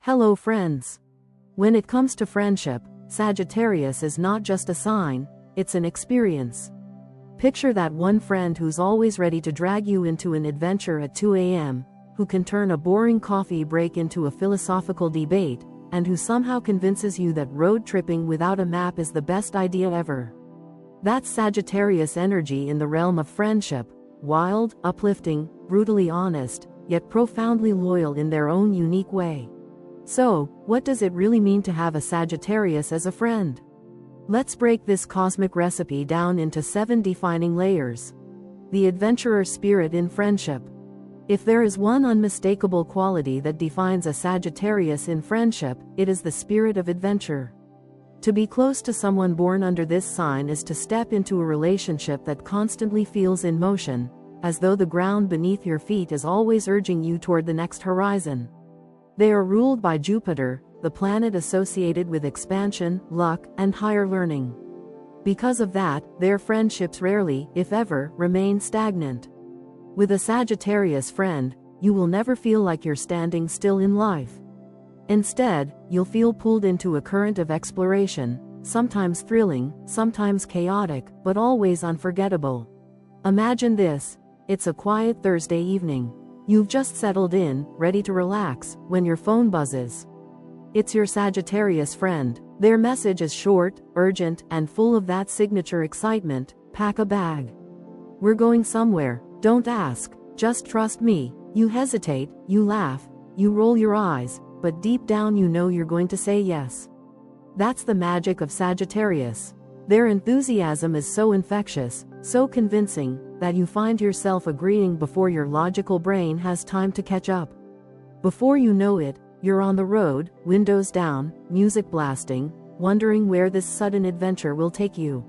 Hello friends. When it comes to friendship, Sagittarius is not just a sign, it's an experience. Picture that one friend who's always ready to drag you into an adventure at 2 a.m., who can turn a boring coffee break into a philosophical debate, and who somehow convinces you that road tripping without a map is the best idea ever. That's Sagittarius energy in the realm of friendship, wild, uplifting, brutally honest, yet profoundly loyal in their own unique way. So, what does it really mean to have a Sagittarius as a friend? Let's break this cosmic recipe down into 7 defining layers. The adventurer spirit in friendship. If there is one unmistakable quality that defines a Sagittarius in friendship, it is the spirit of adventure. To be close to someone born under this sign is to step into a relationship that constantly feels in motion, as though the ground beneath your feet is always urging you toward the next horizon. They are ruled by Jupiter, the planet associated with expansion, luck, and higher learning. Because of that, their friendships rarely, if ever, remain stagnant. With a Sagittarius friend, you will never feel like you're standing still in life. Instead, you'll feel pulled into a current of exploration, sometimes thrilling, sometimes chaotic, but always unforgettable. Imagine this. It's a quiet Thursday evening. You've just settled in, ready to relax, when your phone buzzes. It's your Sagittarius friend. Their message is short, urgent, and full of that signature excitement: pack a bag. We're going somewhere, don't ask, just trust me. You hesitate, you laugh, you roll your eyes, but deep down you know you're going to say yes. That's the magic of Sagittarius. Their enthusiasm is so infectious, so convincing, that you find yourself agreeing before your logical brain has time to catch up. Before you know it, you're on the road, windows down, music blasting, wondering where this sudden adventure will take you.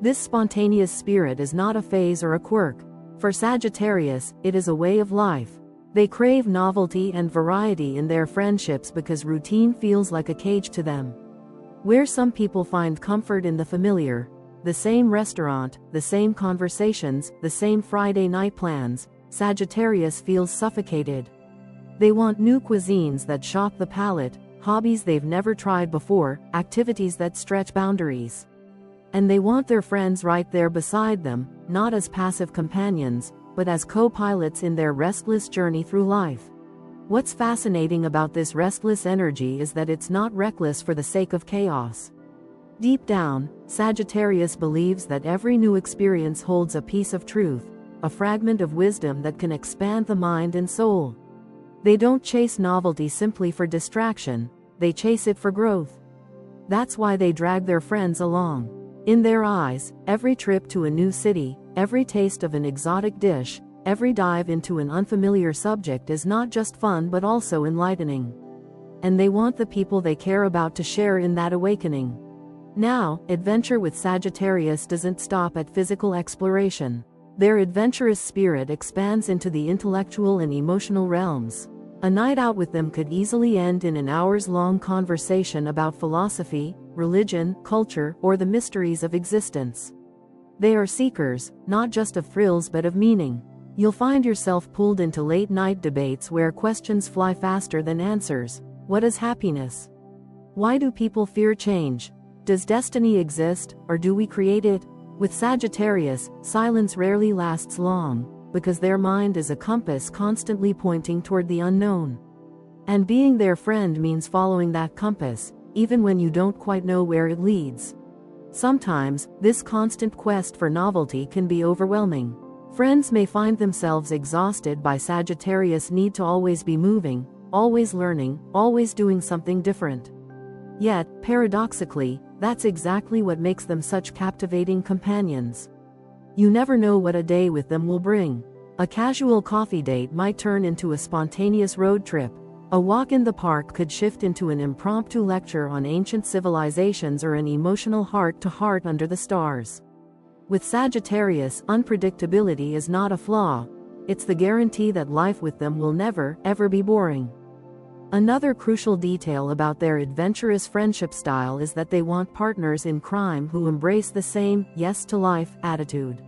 This spontaneous spirit is not a phase or a quirk. For Sagittarius, it is a way of life. They crave novelty and variety in their friendships because routine feels like a cage to them. Where some people find comfort in the familiar, the same restaurant, the same conversations, the same Friday night plans, Sagittarius feels suffocated. They want new cuisines that shock the palate, hobbies they've never tried before, activities that stretch boundaries. And they want their friends right there beside them, not as passive companions, but as co-pilots in their restless journey through life. What's fascinating about this restless energy is that it's not reckless for the sake of chaos. Deep down, Sagittarius believes that every new experience holds a piece of truth, a fragment of wisdom that can expand the mind and soul. They don't chase novelty simply for distraction, they chase it for growth. That's why they drag their friends along. In their eyes, every trip to a new city, every taste of an exotic dish, every dive into an unfamiliar subject is not just fun but also enlightening. And they want the people they care about to share in that awakening. Now, adventure with Sagittarius doesn't stop at physical exploration. Their adventurous spirit expands into the intellectual and emotional realms. A night out with them could easily end in an hours-long conversation about philosophy, religion, culture, or the mysteries of existence. They are seekers, not just of thrills but of meaning. You'll find yourself pulled into late-night debates where questions fly faster than answers. What is happiness? Why do people fear change? Does destiny exist, or do we create it? With Sagittarius, silence rarely lasts long, because their mind is a compass constantly pointing toward the unknown. And being their friend means following that compass, even when you don't quite know where it leads. Sometimes, this constant quest for novelty can be overwhelming. Friends may find themselves exhausted by Sagittarius' need to always be moving, always learning, always doing something different. Yet, paradoxically, that's exactly what makes them such captivating companions. You never know what a day with them will bring. A casual coffee date might turn into a spontaneous road trip. A walk in the park could shift into an impromptu lecture on ancient civilizations or an emotional heart-to-heart under the stars. With Sagittarius, unpredictability is not a flaw. It's the guarantee that life with them will never, ever be boring. Another crucial detail about their adventurous friendship style is that they want partners in crime who embrace the same yes to life attitude.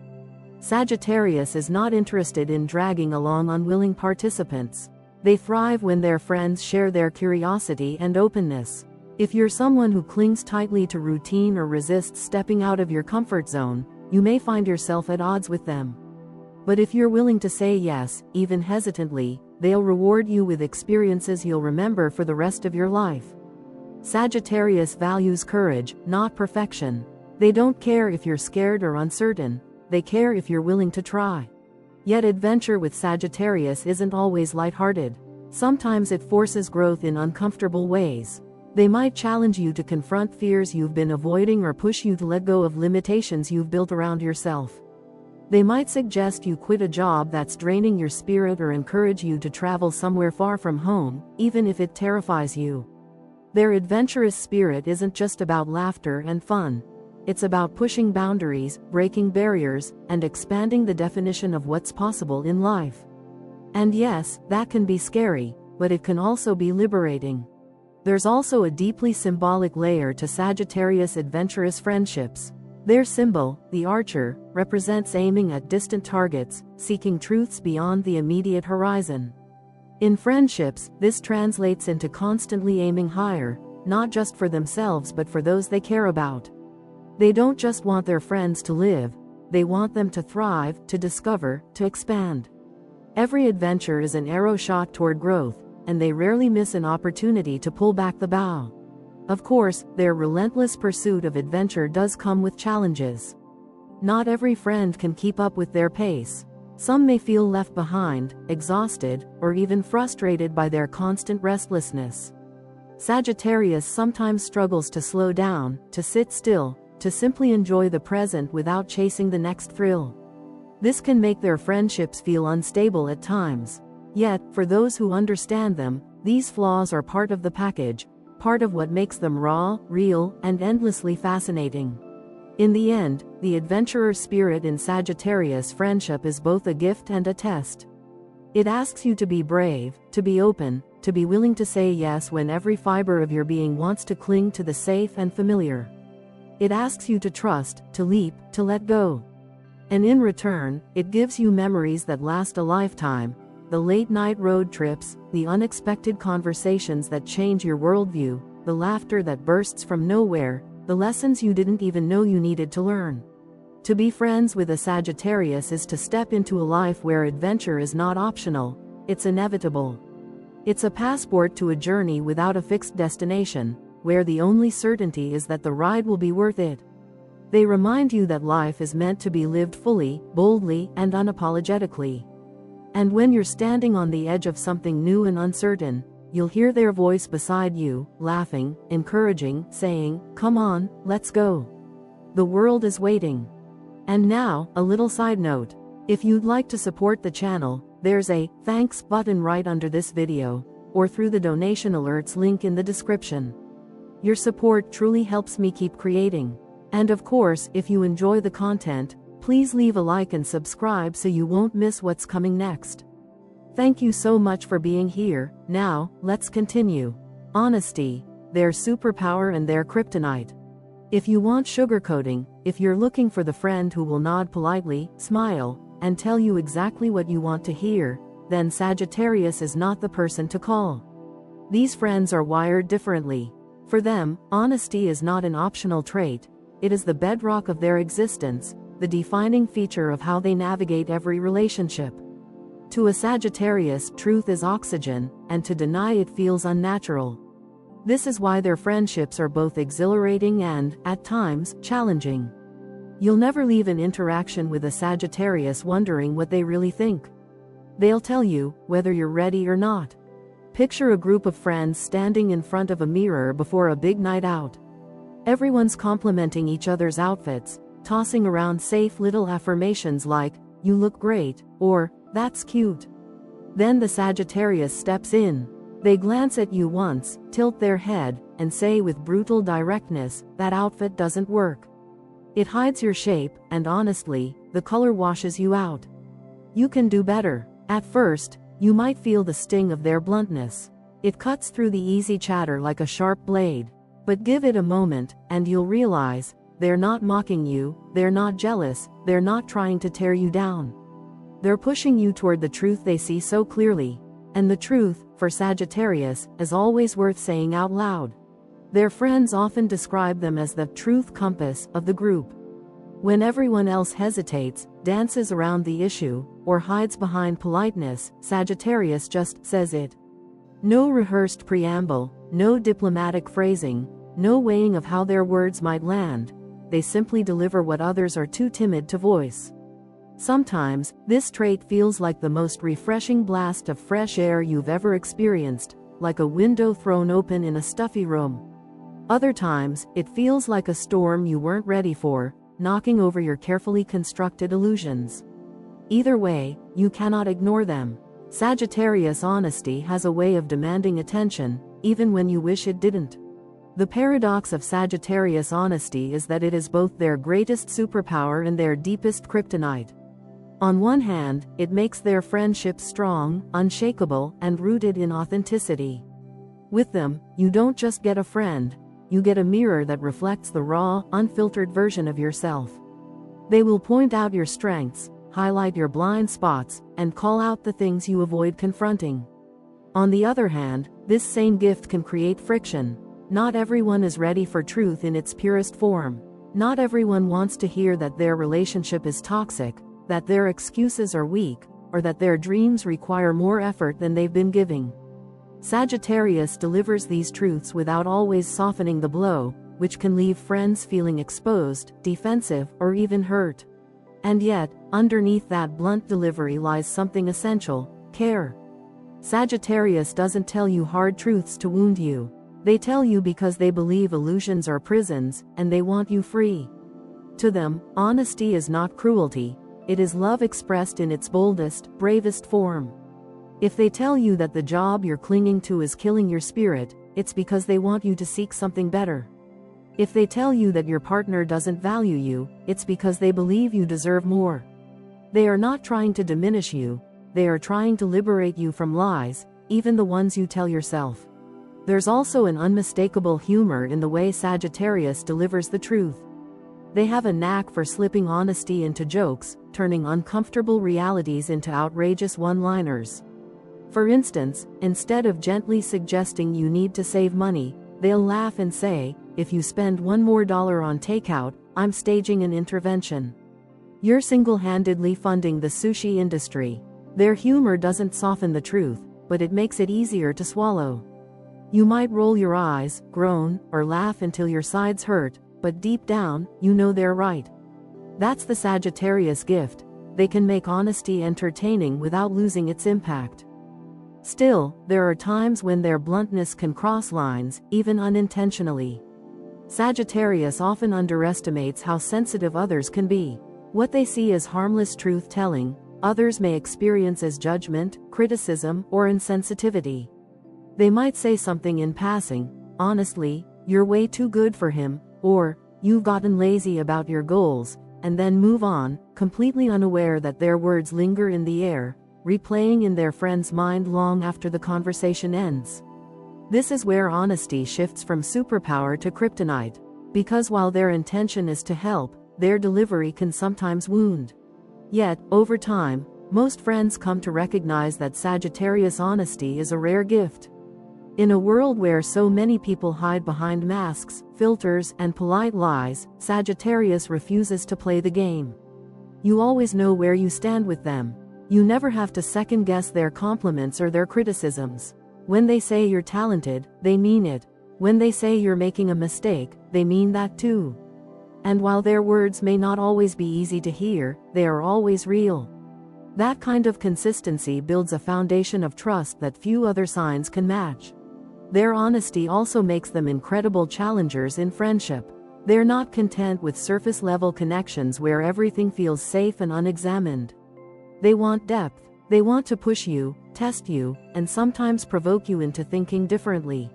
Sagittarius is not interested in dragging along unwilling participants. They thrive when their friends share their curiosity and openness. If you're someone who clings tightly to routine or resists stepping out of your comfort zone, you may find yourself at odds with them. But if you're willing to say yes, even hesitantly, they'll reward you with experiences you'll remember for the rest of your life. Sagittarius values courage, not perfection. They don't care if you're scared or uncertain, they care if you're willing to try. Yet adventure with Sagittarius isn't always lighthearted. Sometimes it forces growth in uncomfortable ways. They might challenge you to confront fears you've been avoiding or push you to let go of limitations you've built around yourself. They might suggest you quit a job that's draining your spirit or encourage you to travel somewhere far from home, even if it terrifies you. Their adventurous spirit isn't just about laughter and fun. It's about pushing boundaries, breaking barriers, and expanding the definition of what's possible in life. And yes, that can be scary, but it can also be liberating. There's also a deeply symbolic layer to Sagittarius adventurous friendships. Their symbol, the archer, represents aiming at distant targets, seeking truths beyond the immediate horizon. In friendships, this translates into constantly aiming higher, not just for themselves but for those they care about. They don't just want their friends to live, they want them to thrive, to discover, to expand. Every adventure is an arrow shot toward growth, and they rarely miss an opportunity to pull back the bow. Of course, their relentless pursuit of adventure does come with challenges. Not every friend can keep up with their pace. Some may feel left behind, exhausted, or even frustrated by their constant restlessness. Sagittarius sometimes struggles to slow down, to sit still, to simply enjoy the present without chasing the next thrill. This can make their friendships feel unstable at times. Yet, for those who understand them, these flaws are part of the package, part of what makes them raw, real, and endlessly fascinating. In the end, the adventurer spirit in Sagittarius friendship is both a gift and a test. It asks you to be brave, to be open, to be willing to say yes when every fiber of your being wants to cling to the safe and familiar. It asks you to trust, to leap, to let go. And in return, it gives you memories that last a lifetime. The late-night road trips, the unexpected conversations that change your worldview, the laughter that bursts from nowhere, the lessons you didn't even know you needed to learn. To be friends with a Sagittarius is to step into a life where adventure is not optional, it's inevitable. It's a passport to a journey without a fixed destination, where the only certainty is that the ride will be worth it. They remind you that life is meant to be lived fully, boldly, and unapologetically. And when you're standing on the edge of something new and uncertain, you'll hear their voice beside you, laughing, encouraging, saying, "Come on, let's go. The world is waiting." And now, a little side note. If you'd like to support the channel, there's a "Thanks" button right under this video, or through the donation alerts link in the description. Your support truly helps me keep creating. And of course, if you enjoy the content, please leave a like and subscribe so you won't miss what's coming next. Thank you so much for being here. Now, let's continue. Honesty, their superpower and their kryptonite. If you want sugarcoating, if you're looking for the friend who will nod politely, smile, and tell you exactly what you want to hear, then Sagittarius is not the person to call. These friends are wired differently. For them, honesty is not an optional trait, it is the bedrock of their existence, the defining feature of how they navigate every relationship. To a Sagittarius, truth is oxygen, and to deny it feels unnatural. This is why their friendships are both exhilarating and, at times, challenging. You'll never leave an interaction with a Sagittarius wondering what they really think. They'll tell you, whether you're ready or not. Picture a group of friends standing in front of a mirror before a big night out. Everyone's complimenting each other's outfits, tossing around safe little affirmations like, "You look great," or, "That's cute." Then the Sagittarius steps in. They glance at you once, tilt their head, and say with brutal directness, "That outfit doesn't work. It hides your shape, and honestly, the color washes you out. You can do better." At first, you might feel the sting of their bluntness. It cuts through the easy chatter like a sharp blade. But give it a moment, and you'll realize, they're not mocking you, they're not jealous, they're not trying to tear you down. They're pushing you toward the truth they see so clearly. And the truth, for Sagittarius, is always worth saying out loud. Their friends often describe them as the truth compass of the group. When everyone else hesitates, dances around the issue, or hides behind politeness, Sagittarius just says it. No rehearsed preamble, no diplomatic phrasing, no weighing of how their words might land. They simply deliver what others are too timid to voice. Sometimes, this trait feels like the most refreshing blast of fresh air you've ever experienced, like a window thrown open in a stuffy room. Other times, it feels like a storm you weren't ready for, knocking over your carefully constructed illusions. Either way, you cannot ignore them. Sagittarius honesty has a way of demanding attention, even when you wish it didn't. The paradox of Sagittarius honesty is that it is both their greatest superpower and their deepest kryptonite. On one hand, it makes their friendship strong, unshakable, and rooted in authenticity. With them, you don't just get a friend, you get a mirror that reflects the raw, unfiltered version of yourself. They will point out your strengths, highlight your blind spots, and call out the things you avoid confronting. On the other hand, this same gift can create friction. Not everyone is ready for truth in its purest form. Not everyone wants to hear that their relationship is toxic, that their excuses are weak, or that their dreams require more effort than they've been giving. Sagittarius delivers these truths without always softening the blow, which can leave friends feeling exposed, defensive, or even hurt. And yet, underneath that blunt delivery lies something essential: care. Sagittarius doesn't tell you hard truths to wound you. They tell you because they believe illusions are prisons, and they want you free. To them, honesty is not cruelty, it is love expressed in its boldest, bravest form. If they tell you that the job you're clinging to is killing your spirit, it's because they want you to seek something better. If they tell you that your partner doesn't value you, it's because they believe you deserve more. They are not trying to diminish you, they are trying to liberate you from lies, even the ones you tell yourself. There's also an unmistakable humor in the way Sagittarius delivers the truth. They have a knack for slipping honesty into jokes, turning uncomfortable realities into outrageous one-liners. For instance, instead of gently suggesting you need to save money, they'll laugh and say, "If you spend $1 more on takeout, I'm staging an intervention. You're single-handedly funding the sushi industry." Their humor doesn't soften the truth, but it makes it easier to swallow. You might roll your eyes, groan, or laugh until your sides hurt, but deep down, you know they're right. That's the Sagittarius gift. They can make honesty entertaining without losing its impact. Still, there are times when their bluntness can cross lines, even unintentionally. Sagittarius often underestimates how sensitive others can be. What they see as harmless truth-telling, others may experience as judgment, criticism, or insensitivity. They might say something in passing: "Honestly, you're way too good for him," or "You've gotten lazy about your goals," and then move on, completely unaware that their words linger in the air, replaying in their friend's mind long after the conversation ends. This is where honesty shifts from superpower to kryptonite, because while their intention is to help, their delivery can sometimes wound. Yet, over time, most friends come to recognize that Sagittarius honesty is a rare gift. In a world where so many people hide behind masks, filters, and polite lies, Sagittarius refuses to play the game. You always know where you stand with them. You never have to second-guess their compliments or their criticisms. When they say you're talented, they mean it. When they say you're making a mistake, they mean that too. And while their words may not always be easy to hear, they are always real. That kind of consistency builds a foundation of trust that few other signs can match. Their honesty also makes them incredible challengers in friendship. They're not content with surface-level connections where everything feels safe and unexamined. They want depth. They want to push you, test you, and sometimes provoke you into thinking differently.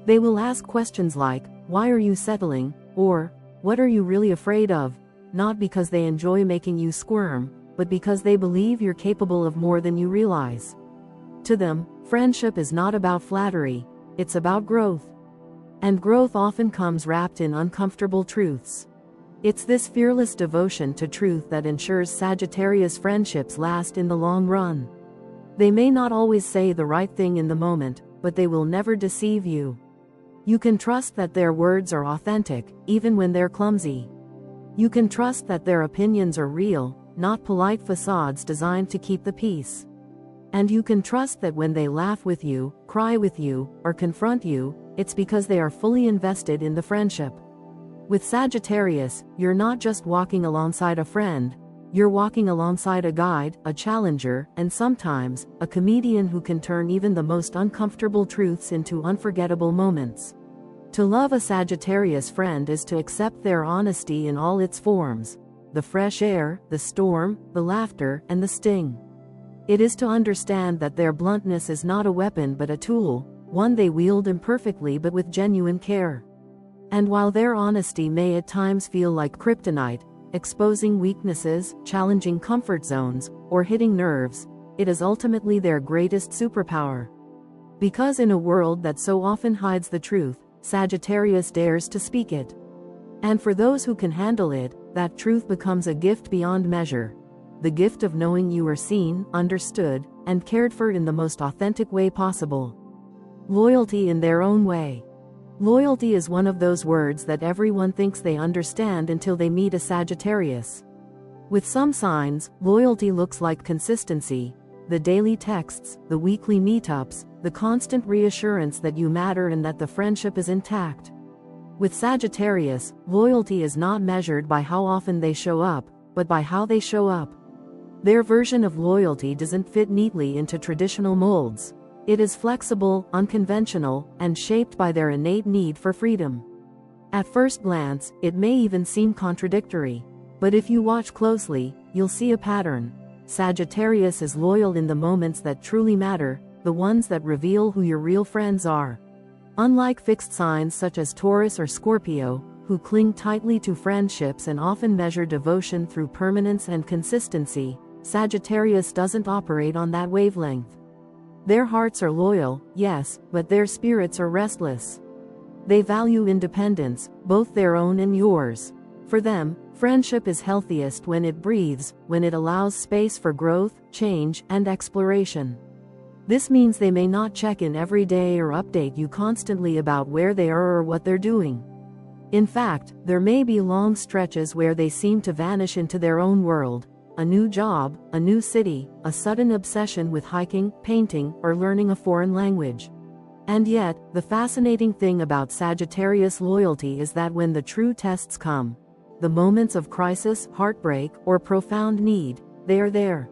They will ask questions like, "Why are you settling?" or "What are you really afraid of?" Not because they enjoy making you squirm, but because they believe you're capable of more than you realize. To them, friendship is not about flattery. It's about growth. And growth often comes wrapped in uncomfortable truths. It's this fearless devotion to truth that ensures Sagittarius friendships last in the long run. They may not always say the right thing in the moment, but they will never deceive you. You can trust that their words are authentic, even when they're clumsy. You can trust that their opinions are real, not polite facades designed to keep the peace. And you can trust that when they laugh with you, cry with you, or confront you, it's because they are fully invested in the friendship. With Sagittarius, you're not just walking alongside a friend, you're walking alongside a guide, a challenger, and sometimes, a comedian who can turn even the most uncomfortable truths into unforgettable moments. To love a Sagittarius friend is to accept their honesty in all its forms: the fresh air, the storm, the laughter, and the sting. It is to understand that their bluntness is not a weapon but a tool, one they wield imperfectly but with genuine care. And while their honesty may at times feel like kryptonite, exposing weaknesses, challenging comfort zones, or hitting nerves, it is ultimately their greatest superpower. Because in a world that so often hides the truth, Sagittarius dares to speak it. And for those who can handle it, that truth becomes a gift beyond measure. The gift of knowing you are seen, understood, and cared for in the most authentic way possible. Loyalty in their own way. Loyalty is one of those words that everyone thinks they understand until they meet a Sagittarius. With some signs, loyalty looks like consistency: the daily texts, the weekly meetups, the constant reassurance that you matter and that the friendship is intact. With Sagittarius, loyalty is not measured by how often they show up, but by how they show up. Their version of loyalty doesn't fit neatly into traditional molds. It is flexible, unconventional, and shaped by their innate need for freedom. At first glance, it may even seem contradictory. But if you watch closely, you'll see a pattern. Sagittarius is loyal in the moments that truly matter, the ones that reveal who your real friends are. Unlike fixed signs such as Taurus or Scorpio, who cling tightly to friendships and often measure devotion through permanence and consistency, Sagittarius doesn't operate on that wavelength. Their hearts are loyal, yes, but their spirits are restless. They value independence, both their own and yours. For them, friendship is healthiest when it breathes, when it allows space for growth, change, and exploration. This means they may not check in every day or update you constantly about where they are or what they're doing. In fact, there may be long stretches where they seem to vanish into their own world: a new job, a new city, a sudden obsession with hiking, painting, or learning a foreign language. And yet, the fascinating thing about Sagittarius loyalty is that when the true tests come, the moments of crisis, heartbreak, or profound need, they are there.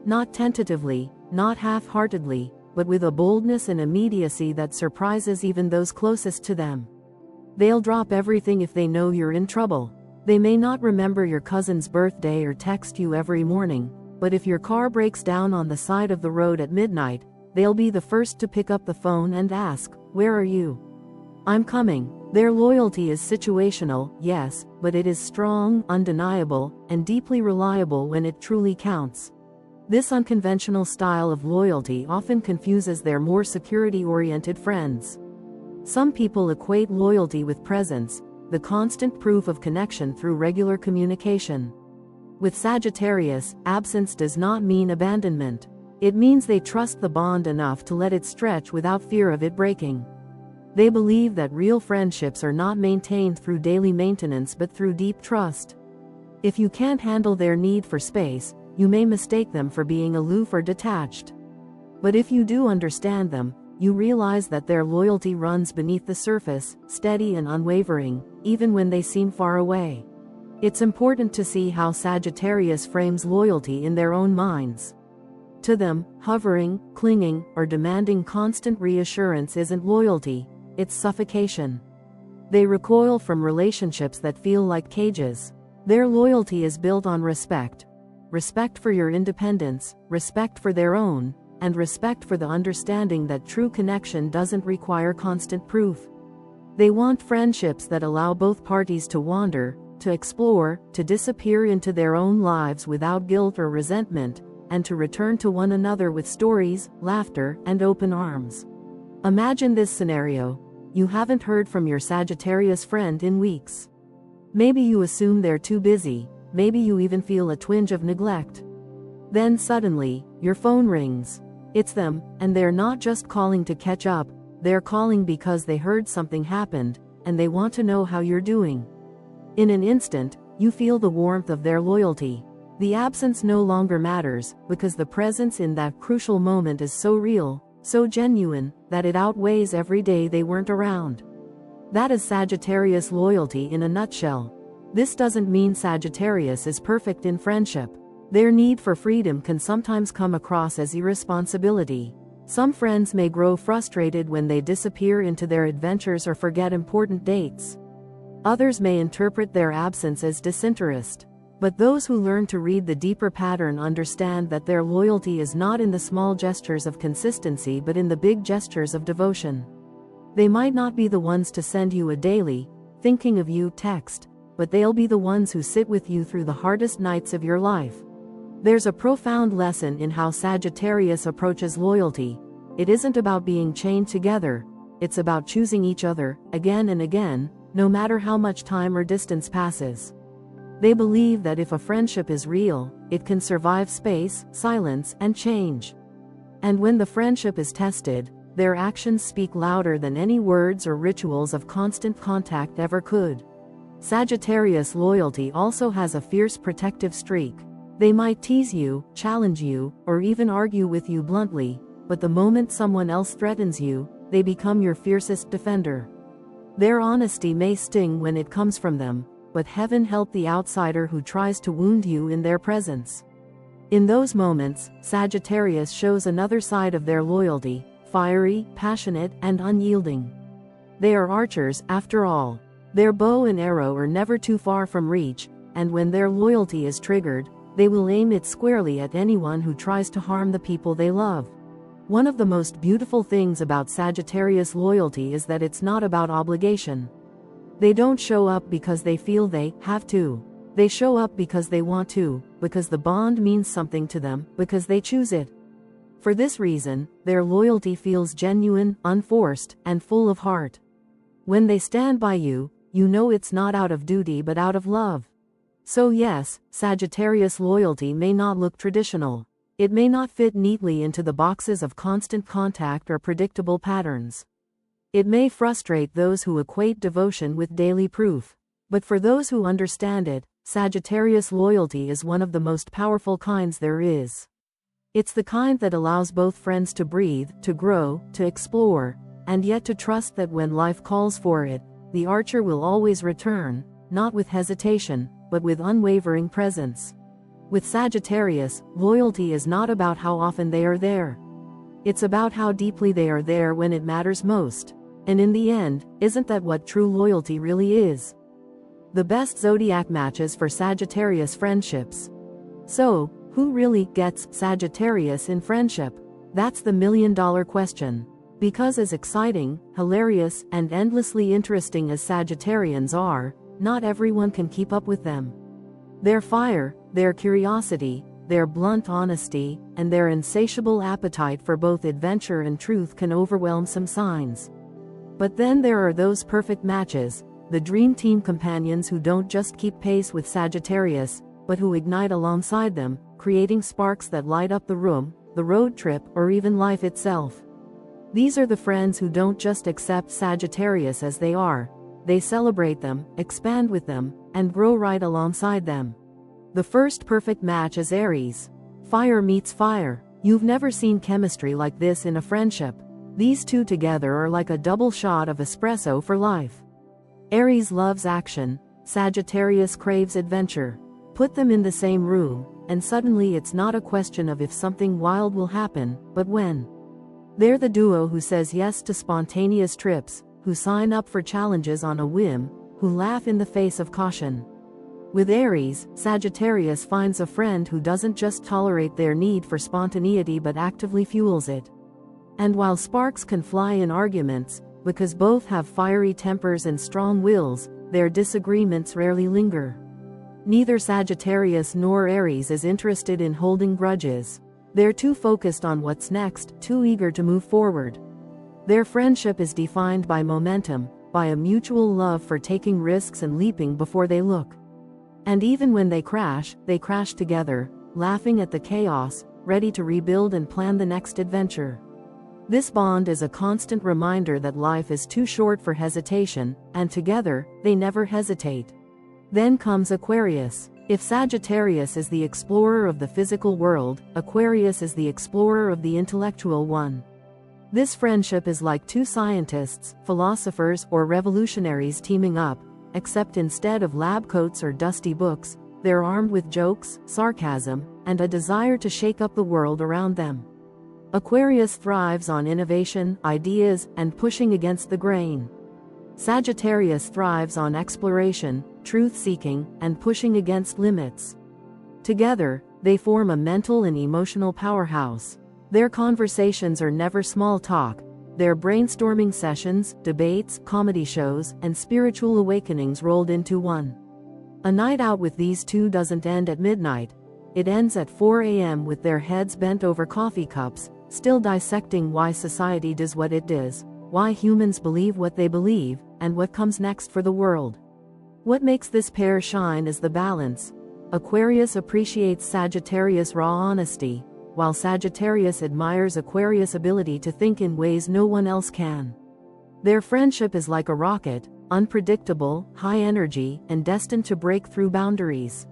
Not tentatively, not half-heartedly, but with a boldness and immediacy that surprises even those closest to them. They'll drop everything if they know you're in trouble. They may not remember your cousin's birthday or text you every morning, but if your car breaks down on the side of the road at midnight, they'll be the first to pick up the phone and ask, "Where are you?" "I'm coming." Their loyalty is situational, yes, but it is strong, undeniable, and deeply reliable when it truly counts. This unconventional style of loyalty often confuses their more security-oriented friends. Some people equate loyalty with presence, the constant proof of connection through regular communication. With Sagittarius, absence does not mean abandonment. It means they trust the bond enough to let it stretch without fear of it breaking. They believe that real friendships are not maintained through daily maintenance but through deep trust. If you can't handle their need for space, you may mistake them for being aloof or detached. But if you do understand them, you realize that their loyalty runs beneath the surface, steady and unwavering, even when they seem far away. It's important to see how Sagittarius frames loyalty in their own minds. To them, hovering, clinging, or demanding constant reassurance isn't loyalty, it's suffocation. They recoil from relationships that feel like cages. Their loyalty is built on respect. Respect for your independence, respect for their own, and respect for the understanding that true connection doesn't require constant proof. They want friendships that allow both parties to wander, to explore, to disappear into their own lives without guilt or resentment, and to return to one another with stories, laughter, and open arms. Imagine this scenario. You haven't heard from your Sagittarius friend in weeks. Maybe you assume they're too busy, maybe you even feel a twinge of neglect. Then suddenly, your phone rings. It's them, and they're not just calling to catch up, they're calling because they heard something happened, and they want to know how you're doing. In an instant, you feel the warmth of their loyalty. The absence no longer matters, because the presence in that crucial moment is so real, so genuine, that it outweighs every day they weren't around. That is Sagittarius loyalty in a nutshell. This doesn't mean Sagittarius is perfect in friendship. Their need for freedom can sometimes come across as irresponsibility. Some friends may grow frustrated when they disappear into their adventures or forget important dates. Others may interpret their absence as disinterest. But those who learn to read the deeper pattern understand that their loyalty is not in the small gestures of consistency but in the big gestures of devotion. They might not be the ones to send you a daily, thinking of you text, but they'll be the ones who sit with you through the hardest nights of your life. There's a profound lesson in how Sagittarius approaches loyalty. It isn't about being chained together, it's about choosing each other, again and again, no matter how much time or distance passes. They believe that if a friendship is real, it can survive space, silence, and change. And when the friendship is tested, their actions speak louder than any words or rituals of constant contact ever could. Sagittarius loyalty also has a fierce protective streak. They might tease you, challenge you, or even argue with you bluntly, but the moment someone else threatens you, they become your fiercest defender. Their honesty may sting when it comes from them, but heaven help the outsider who tries to wound you in their presence. In those moments, Sagittarius shows another side of their loyalty, fiery, passionate, and unyielding. They are archers, after all. Their bow and arrow are never too far from reach, and when their loyalty is triggered, they will aim it squarely at anyone who tries to harm the people they love. One of the most beautiful things about Sagittarius loyalty is that it's not about obligation. They don't show up because they feel they have to. They show up because they want to, because the bond means something to them, because they choose it. For this reason, their loyalty feels genuine, unforced, and full of heart. When they stand by you, you know it's not out of duty but out of love. So yes, Sagittarius loyalty may not look traditional. It may not fit neatly into the boxes of constant contact or predictable patterns. It may frustrate those who equate devotion with daily proof. But for those who understand it, Sagittarius loyalty is one of the most powerful kinds there is. It's the kind that allows both friends to breathe, to grow, to explore, and yet to trust that when life calls for it, the archer will always return, not with hesitation, but with unwavering presence. With Sagittarius, loyalty is not about how often they are there. It's about how deeply they are there when it matters most. And in the end, isn't that what true loyalty really is? The best zodiac matches for Sagittarius friendships. So, who really gets Sagittarius in friendship? That's the million-dollar question. Because as exciting, hilarious, and endlessly interesting as Sagittarians are, not everyone can keep up with them. Their fire, their curiosity, their blunt honesty, and their insatiable appetite for both adventure and truth can overwhelm some signs. But then there are those perfect matches, the dream team companions who don't just keep pace with Sagittarius, but who ignite alongside them, creating sparks that light up the room, the road trip, or even life itself. These are the friends who don't just accept Sagittarius as they are. They celebrate them, expand with them, and grow right alongside them. The first perfect match is Aries. Fire meets fire. You've never seen chemistry like this in a friendship. These two together are like a double shot of espresso for life. Aries loves action, Sagittarius craves adventure. Put them in the same room, and suddenly it's not a question of if something wild will happen, but when. They're the duo who says yes to spontaneous trips, who sign up for challenges on a whim, who laugh in the face of caution. With Aries, Sagittarius finds a friend who doesn't just tolerate their need for spontaneity but actively fuels it. And while sparks can fly in arguments, because both have fiery tempers and strong wills, their disagreements rarely linger. Neither Sagittarius nor Aries is interested in holding grudges. They're too focused on what's next, too eager to move forward. Their friendship is defined by momentum, by a mutual love for taking risks and leaping before they look. And even when they crash together, laughing at the chaos, ready to rebuild and plan the next adventure. This bond is a constant reminder that life is too short for hesitation, and together, they never hesitate. Then comes Aquarius. If Sagittarius is the explorer of the physical world, Aquarius is the explorer of the intellectual one. This friendship is like two scientists, philosophers, or revolutionaries teaming up, except instead of lab coats or dusty books, they're armed with jokes, sarcasm, and a desire to shake up the world around them. Aquarius thrives on innovation, ideas, and pushing against the grain. Sagittarius thrives on exploration, truth-seeking, and pushing against limits. Together, they form a mental and emotional powerhouse. Their conversations are never small talk. They're brainstorming sessions, debates, comedy shows, and spiritual awakenings rolled into one. A night out with these two doesn't end at midnight. It ends at 4 a.m. with their heads bent over coffee cups, still dissecting why society does what it does, why humans believe what they believe, and what comes next for the world. What makes this pair shine is the balance. Aquarius appreciates Sagittarius' raw honesty, while Sagittarius admires Aquarius' ability to think in ways no one else can. Their friendship is like a rocket, unpredictable, high energy, and destined to break through boundaries.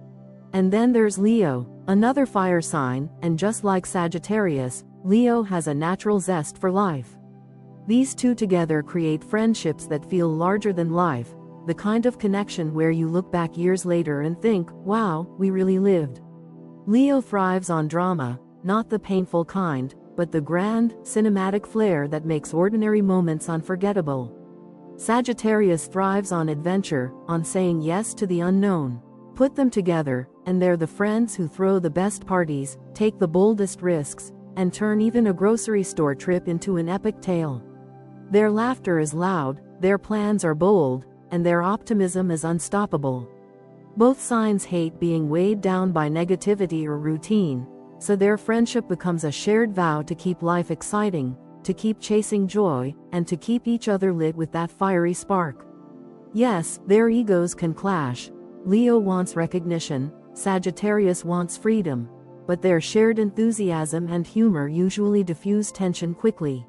And then there's Leo, another fire sign, and just like Sagittarius, Leo has a natural zest for life. These two together create friendships that feel larger than life, the kind of connection where you look back years later and think, wow, we really lived. Leo thrives on drama, not the painful kind, but the grand, cinematic flair that makes ordinary moments unforgettable. Sagittarius thrives on adventure, on saying yes to the unknown. Put them together, and they're the friends who throw the best parties, take the boldest risks, and turn even a grocery store trip into an epic tale. Their laughter is loud, their plans are bold, and their optimism is unstoppable. Both signs hate being weighed down by negativity or routine, so their friendship becomes a shared vow to keep life exciting, to keep chasing joy, and to keep each other lit with that fiery spark. Yes, their egos can clash. Leo wants recognition, Sagittarius wants freedom, but their shared enthusiasm and humor usually diffuse tension quickly.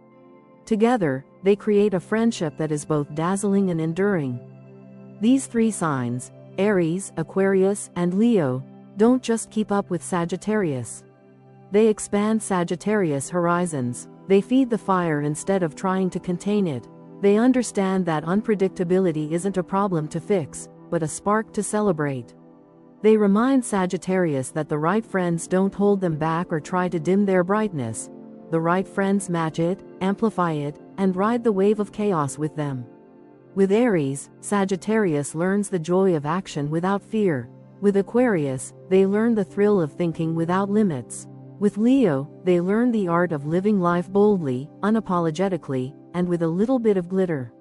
Together, they create a friendship that is both dazzling and enduring. These three signs, Aries, Aquarius, and Leo, don't just keep up with Sagittarius. They expand Sagittarius' horizons. They feed the fire instead of trying to contain it. They understand that unpredictability isn't a problem to fix, but a spark to celebrate. They remind Sagittarius that the right friends don't hold them back or try to dim their brightness. The right friends match it, amplify it, and ride the wave of chaos with them. With Aries, Sagittarius learns the joy of action without fear. With Aquarius, they learn the thrill of thinking without limits. With Leo, they learn the art of living life boldly, unapologetically, and with a little bit of glitter.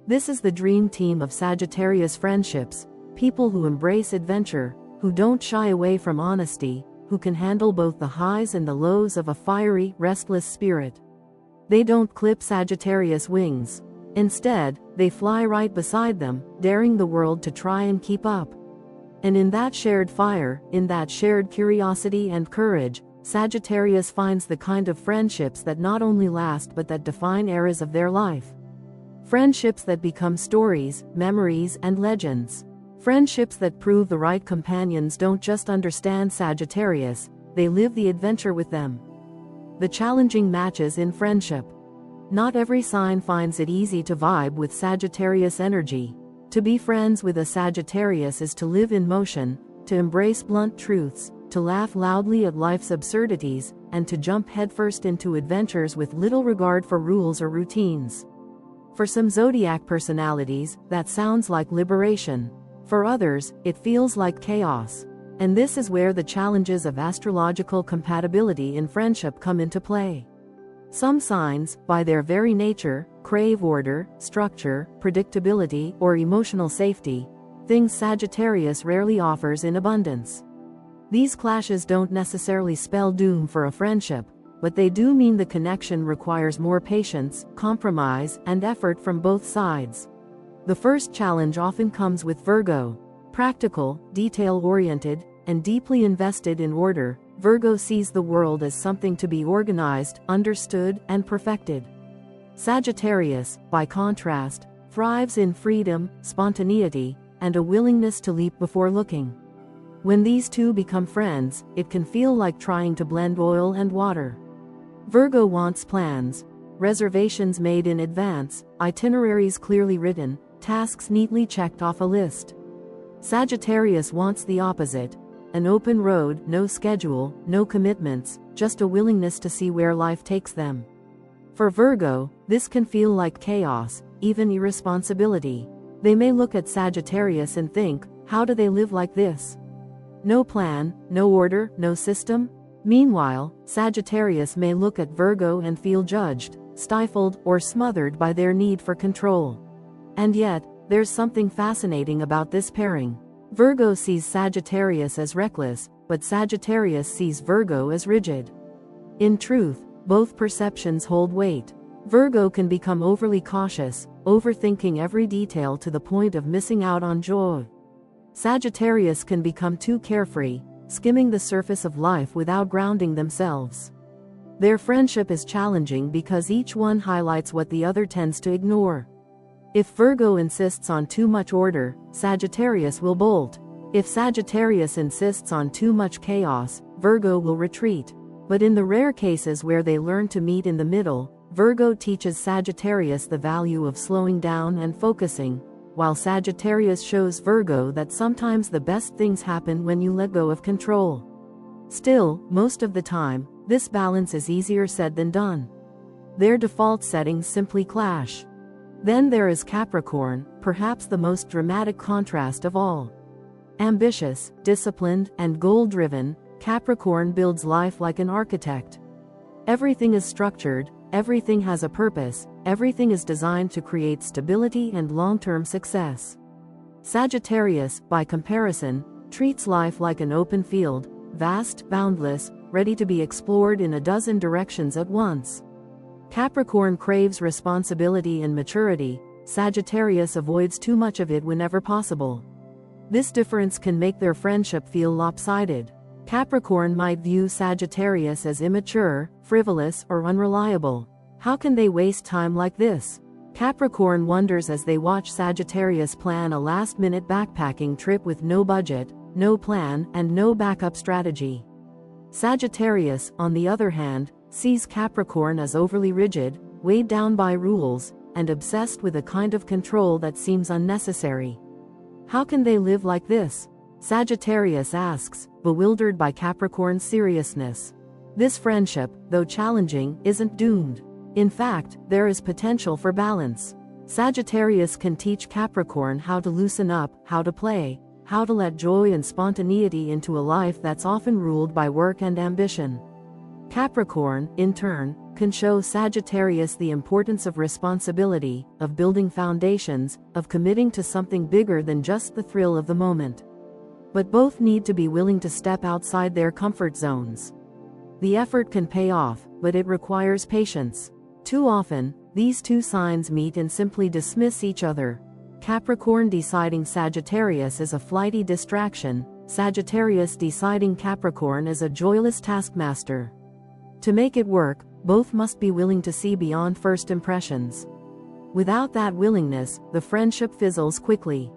This is the dream team of Sagittarius friendships, people who embrace adventure, who don't shy away from honesty, who can handle both the highs and the lows of a fiery, restless spirit. They don't clip Sagittarius' wings. Instead, they fly right beside them, daring the world to try and keep up. And in that shared fire, in that shared curiosity and courage, Sagittarius finds the kind of friendships that not only last but that define eras of their life. Friendships that become stories, memories, and legends. Friendships that prove the right companions don't just understand Sagittarius, they live the adventure with them. The challenging matches in friendship. Not every sign finds it easy to vibe with Sagittarius energy. To be friends with a Sagittarius is to live in motion, to embrace blunt truths, to laugh loudly at life's absurdities, and to jump headfirst into adventures with little regard for rules or routines. For some zodiac personalities, that sounds like liberation. For others, it feels like chaos. And this is where the challenges of astrological compatibility in friendship come into play. Some signs, by their very nature, crave order, structure, predictability, or emotional safety, things Sagittarius rarely offers in abundance. These clashes don't necessarily spell doom for a friendship, but they do mean the connection requires more patience, compromise, and effort from both sides. The first challenge often comes with Virgo. Practical, detail-oriented, and deeply invested in order, Virgo sees the world as something to be organized, understood, and perfected. Sagittarius, by contrast, thrives in freedom, spontaneity, and a willingness to leap before looking. When these two become friends, it can feel like trying to blend oil and water. Virgo wants plans, reservations made in advance, itineraries clearly written, tasks neatly checked off a list. Sagittarius wants the opposite, an open road, no schedule, no commitments, just a willingness to see where life takes them. For Virgo, this can feel like chaos, even irresponsibility. They may look at Sagittarius and think, how do they live like this? No plan, no order, no system? Meanwhile, Sagittarius may look at Virgo and feel judged, stifled, or smothered by their need for control. And yet, there's something fascinating about this pairing. Virgo sees Sagittarius as reckless, but Sagittarius sees Virgo as rigid. In truth, both perceptions hold weight. Virgo can become overly cautious, overthinking every detail to the point of missing out on joy. Sagittarius can become too carefree, skimming the surface of life without grounding themselves. Their friendship is challenging because each one highlights what the other tends to ignore. If Virgo insists on too much order, Sagittarius will bolt. If Sagittarius insists on too much chaos, Virgo will retreat. But in the rare cases where they learn to meet in the middle, Virgo teaches Sagittarius the value of slowing down and focusing, while Sagittarius shows Virgo that sometimes the best things happen when you let go of control. Still, most of the time, this balance is easier said than done. Their default settings simply clash. Then there is Capricorn, perhaps the most dramatic contrast of all. Ambitious, disciplined, and goal-driven, Capricorn builds life like an architect. Everything is structured, everything has a purpose, everything is designed to create stability and long-term success. Sagittarius, by comparison, treats life like an open field, vast, boundless, ready to be explored in a dozen directions at once. Capricorn craves responsibility and maturity, Sagittarius avoids too much of it whenever possible. This difference can make their friendship feel lopsided. Capricorn might view Sagittarius as immature, frivolous, or unreliable. How can they waste time like this? Capricorn wonders as they watch Sagittarius plan a last-minute backpacking trip with no budget, no plan, and no backup strategy. Sagittarius, on the other hand, sees Capricorn as overly rigid, weighed down by rules, and obsessed with a kind of control that seems unnecessary. How can they live like this? Sagittarius asks, bewildered by Capricorn's seriousness. This friendship, though challenging, isn't doomed. In fact, there is potential for balance. Sagittarius can teach Capricorn how to loosen up, how to play, how to let joy and spontaneity into a life that's often ruled by work and ambition. Capricorn, in turn, can show Sagittarius the importance of responsibility, of building foundations, of committing to something bigger than just the thrill of the moment. But both need to be willing to step outside their comfort zones. The effort can pay off, but it requires patience. Too often, these two signs meet and simply dismiss each other. Capricorn deciding Sagittarius as a flighty distraction, Sagittarius deciding Capricorn as a joyless taskmaster. To make it work, both must be willing to see beyond first impressions. Without that willingness, the friendship fizzles quickly.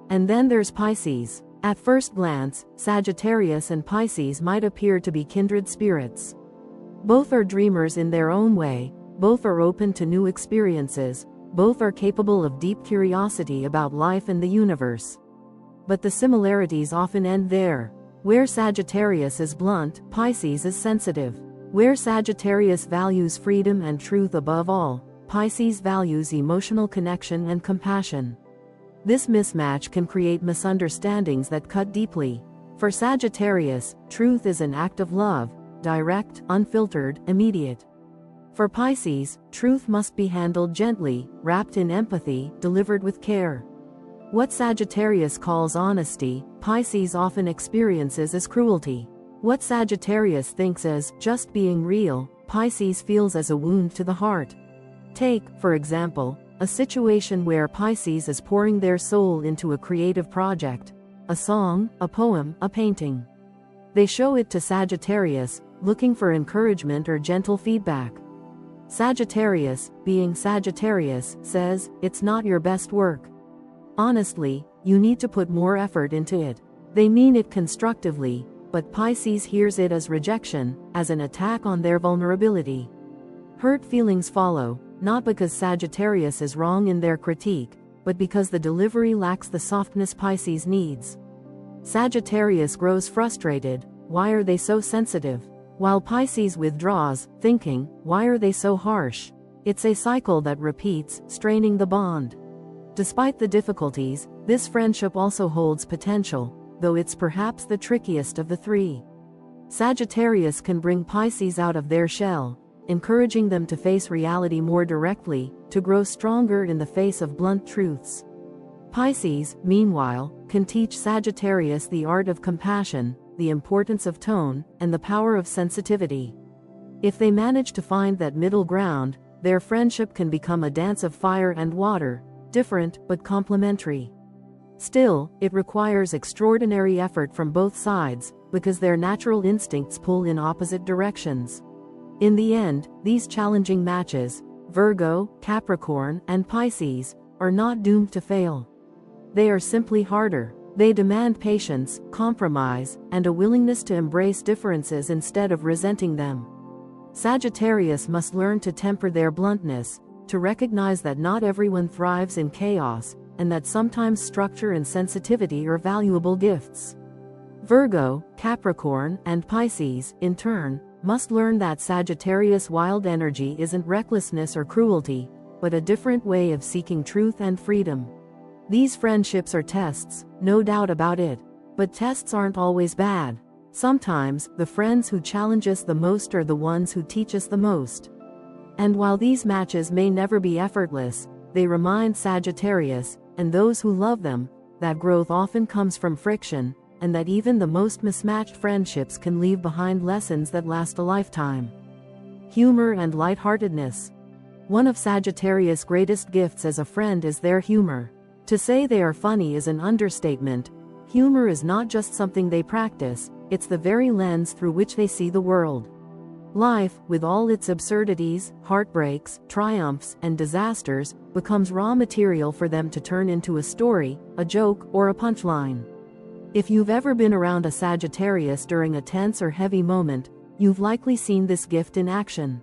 And then there's Pisces. At first glance, Sagittarius and Pisces might appear to be kindred spirits. Both are dreamers in their own way, both are open to new experiences, both are capable of deep curiosity about life and the universe. But the similarities often end there. Where Sagittarius is blunt, Pisces is sensitive. Where Sagittarius values freedom and truth above all, Pisces values emotional connection and compassion. This mismatch can create misunderstandings that cut deeply. For Sagittarius, truth is an act of love, direct, unfiltered, immediate. For Pisces, truth must be handled gently, wrapped in empathy, delivered with care. What Sagittarius calls honesty, Pisces often experiences as cruelty. What Sagittarius thinks as just being real, Pisces feels as a wound to the heart. Take, for example, a situation where Pisces is pouring their soul into a creative project, a song, a poem, a painting. They show it to Sagittarius, looking for encouragement or gentle feedback. Sagittarius, being Sagittarius, says, "It's not your best work. Honestly, you need to put more effort into it." They mean it constructively, but Pisces hears it as rejection, as an attack on their vulnerability. Hurt feelings follow, not because Sagittarius is wrong in their critique, but because the delivery lacks the softness Pisces needs. Sagittarius grows frustrated, "Why are they so sensitive?" While Pisces withdraws, thinking, "Why are they so harsh?" It's a cycle that repeats, straining the bond. Despite the difficulties, this friendship also holds potential, though it's perhaps the trickiest of the three. Sagittarius can bring Pisces out of their shell, encouraging them to face reality more directly, to grow stronger in the face of blunt truths. Pisces, meanwhile, can teach Sagittarius the art of compassion, the importance of tone, and the power of sensitivity. If they manage to find that middle ground, their friendship can become a dance of fire and water, different but complementary. Still, it requires extraordinary effort from both sides, because their natural instincts pull in opposite directions. In the end, these challenging matches, Virgo, Capricorn, and Pisces, are not doomed to fail. They are simply harder. They demand patience, compromise, and a willingness to embrace differences instead of resenting them. Sagittarius must learn to temper their bluntness, to recognize that not everyone thrives in chaos, and that sometimes structure and sensitivity are valuable gifts. Virgo, Capricorn, and Pisces, in turn, must learn that Sagittarius' wild energy isn't recklessness or cruelty, but a different way of seeking truth and freedom. These friendships are tests, no doubt about it. But tests aren't always bad. Sometimes, the friends who challenge us the most are the ones who teach us the most. And while these matches may never be effortless, they remind Sagittarius, and those who love them, that growth often comes from friction, and that even the most mismatched friendships can leave behind lessons that last a lifetime. Humor and lightheartedness. One of Sagittarius' greatest gifts as a friend is their humor. To say they are funny is an understatement. Humor is not just something they practice, it's the very lens through which they see the world. Life, with all its absurdities, heartbreaks, triumphs, and disasters, becomes raw material for them to turn into a story, a joke, or a punchline. If you've ever been around a Sagittarius during a tense or heavy moment, you've likely seen this gift in action.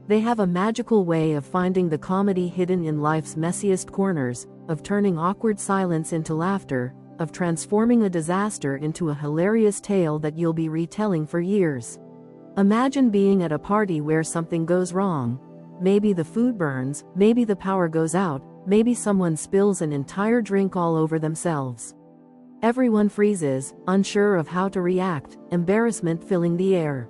They have a magical way of finding the comedy hidden in life's messiest corners, of turning awkward silence into laughter, of transforming a disaster into a hilarious tale that you'll be retelling for years. Imagine being at a party where something goes wrong. Maybe the food burns, maybe the power goes out, maybe someone spills an entire drink all over themselves. Everyone freezes, unsure of how to react, embarrassment filling the air.